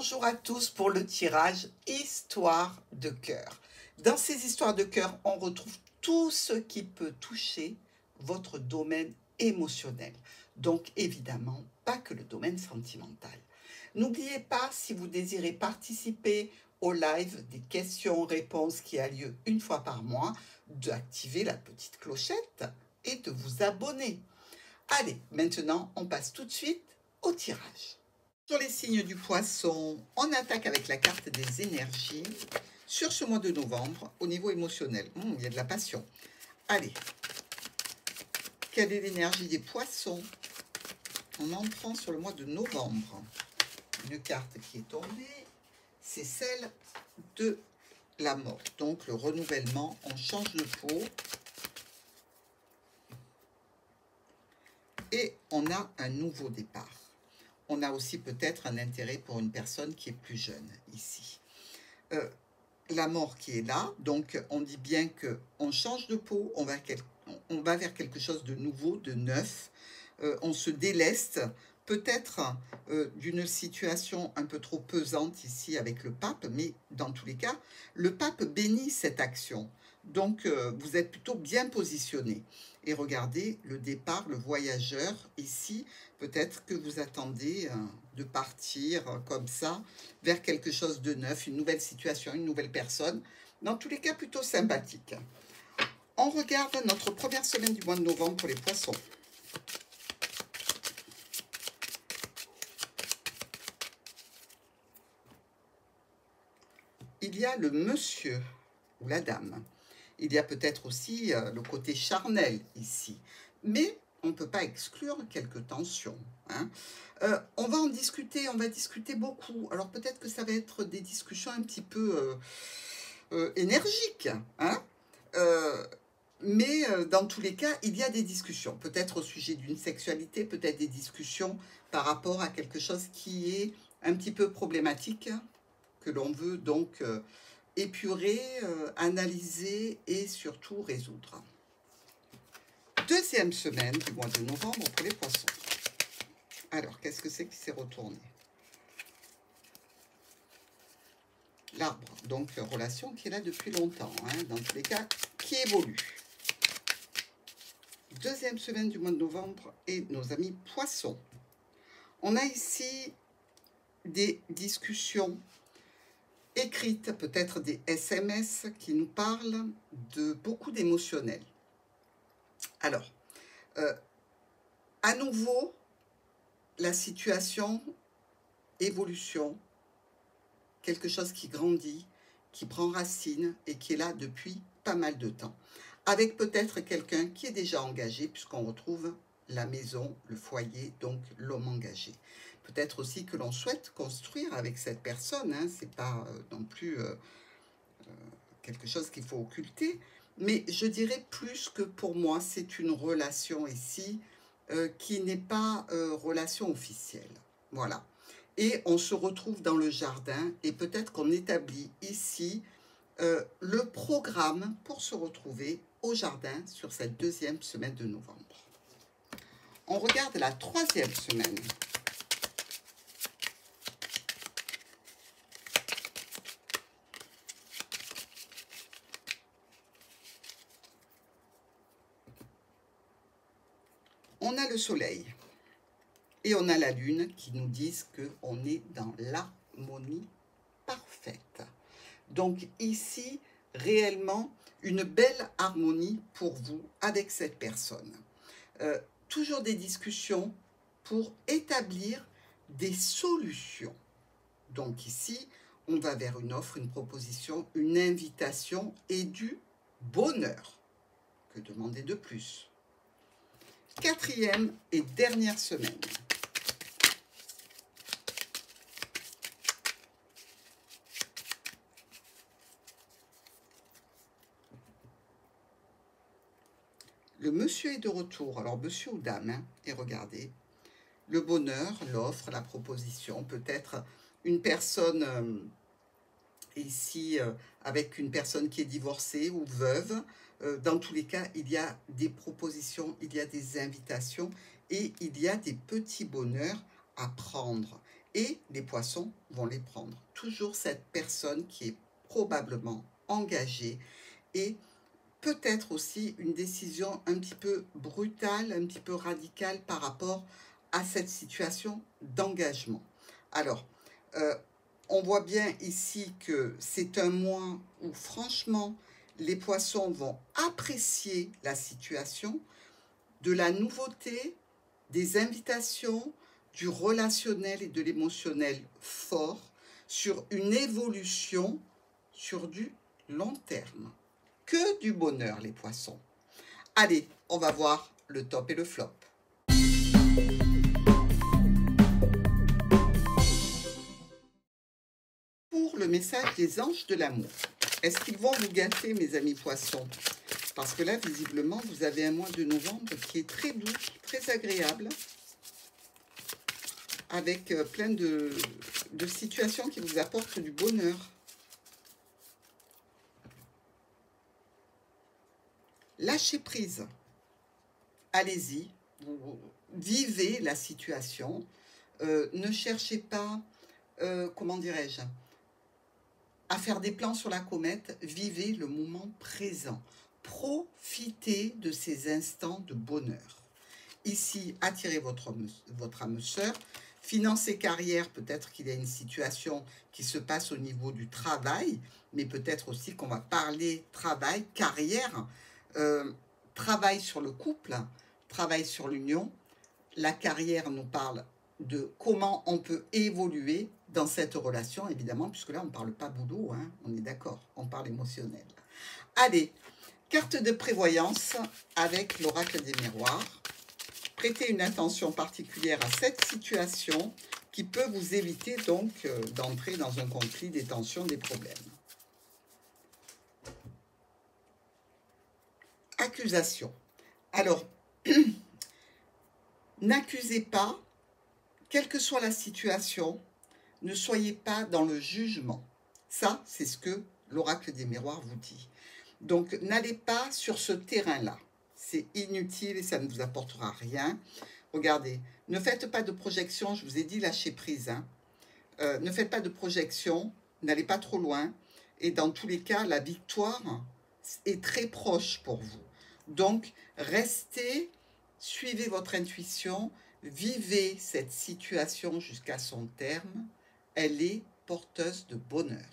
Bonjour à tous pour le tirage Histoire de cœur. Dans ces histoires de cœur, on retrouve tout ce qui peut toucher votre domaine émotionnel. Donc évidemment, pas que le domaine sentimental. N'oubliez pas, si vous désirez participer au live des questions-réponses qui a lieu une fois par mois, d'activer la petite clochette et de vous abonner. Allez, maintenant, on passe tout de suite au tirage. Sur les signes du poisson, on attaque avec la carte des énergies sur ce mois de novembre au niveau émotionnel. Il y a de la passion. Allez, quelle est l'énergie des poissons en entrant sur le mois de novembre? Une carte qui est tombée, c'est celle de la mort. Donc le renouvellement, on change de peau. Et on a un nouveau départ. On a aussi peut-être un intérêt pour une personne qui est plus jeune ici. La mort qui est là, donc on dit bien qu'on change de peau, on va vers quelque chose de nouveau, de neuf. On se déleste peut-être d'une situation un peu trop pesante ici avec le pape, mais dans tous les cas, le pape bénit cette action. Donc, vous êtes plutôt bien positionné. Et regardez le départ, le voyageur ici. Peut-être que vous attendez de partir comme ça vers quelque chose de neuf, une nouvelle situation, une nouvelle personne. Dans tous les cas, plutôt sympathique. On regarde notre première semaine du mois de novembre pour les poissons. Il y a le monsieur ou la dame. Il y a peut-être aussi le côté charnel ici. Mais on ne peut pas exclure quelques tensions. Hein. On va en discuter, on va discuter beaucoup. Alors peut-être que ça va être des discussions un petit peu énergiques. Hein. Mais dans tous les cas, il y a des discussions. Peut-être au sujet d'une sexualité, peut-être des discussions par rapport à quelque chose qui est un petit peu problématique, que l'on veut donc épurer, analyser et surtout résoudre. Deuxième semaine du mois de novembre pour les poissons. Alors, qu'est-ce que c'est qui s'est retourné? L'arbre, donc relation qui est là depuis longtemps, hein, dans tous les cas, qui évolue. Deuxième semaine du mois de novembre et nos amis poissons. On a ici des discussions écrites, peut-être des SMS qui nous parlent de beaucoup d'émotionnel. Alors, à nouveau, la situation, évolution, quelque chose qui grandit, qui prend racine et qui est là depuis pas mal de temps. Avec peut-être quelqu'un qui est déjà engagé, puisqu'on retrouve la maison, le foyer, donc l'homme engagé. Peut-être aussi que l'on souhaite construire avec cette personne, hein, c'est pas non plus quelque chose qu'il faut occulter, mais je dirais plus que pour moi, c'est une relation ici qui n'est pas relation officielle. Voilà. Et on se retrouve dans le jardin et peut-être qu'on établit ici le programme pour se retrouver au jardin sur cette deuxième semaine de novembre. On regarde la troisième semaine. On a le soleil et on a la lune qui nous disent qu'on est dans l'harmonie parfaite. Donc ici, réellement, une belle harmonie pour vous avec cette personne. Toujours des discussions pour établir des solutions. Donc ici, on va vers une offre, une proposition, une invitation et du bonheur. Que demander de plus? Quatrième et dernière semaine. Le monsieur est de retour, alors monsieur ou dame, hein, et regardez, le bonheur, l'offre, la proposition, peut-être une personne ici avec une personne qui est divorcée ou veuve. Dans tous les cas, il y a des propositions, il y a des invitations et il y a des petits bonheurs à prendre et les poissons vont les prendre. Toujours cette personne qui est probablement engagée et peut-être aussi une décision un petit peu brutale, un petit peu radicale par rapport à cette situation d'engagement. Alors, on voit bien ici que c'est un mois où franchement, les poissons vont apprécier la situation, de la nouveauté, des invitations, du relationnel et de l'émotionnel fort sur une évolution sur du long terme. Que du bonheur, les poissons. Allez, on va voir le top et le flop. Pour le message des anges de l'amour, est-ce qu'ils vont vous gâter, mes amis poissons? Parce que là, visiblement, vous avez un mois de novembre qui est très doux, très agréable, avec plein de situations qui vous apportent du bonheur. Lâchez prise. Allez-y, vivez la situation. Ne cherchez pas, comment dirais-je, à faire des plans sur la comète. Vivez le moment présent. Profitez de ces instants de bonheur. Ici, attirez votre âme sœur. Finance et carrière, peut-être qu'il y a une situation qui se passe au niveau du travail, mais peut-être aussi qu'on va parler travail, carrière, travail sur le couple, travail sur l'union. La carrière nous parle de comment on peut évoluer dans cette relation, évidemment, puisque là, on ne parle pas boulot, hein, on est d'accord, on parle émotionnel. Allez, carte de prévoyance avec l'oracle des miroirs. Prêtez une attention particulière à cette situation qui peut vous éviter donc d'entrer dans un conflit, des tensions, des problèmes. Accusation. Alors, n'accusez pas, quelle que soit la situation, ne soyez pas dans le jugement. Ça, c'est ce que l'oracle des miroirs vous dit. Donc, n'allez pas sur ce terrain-là. C'est inutile et ça ne vous apportera rien. Regardez, ne faites pas de projection, je vous ai dit lâcher prise. Hein. Ne faites pas de projection, n'allez pas trop loin. Et dans tous les cas, la victoire est très proche pour vous. Donc, restez, suivez votre intuition, vivez cette situation jusqu'à son terme. Elle est porteuse de bonheur.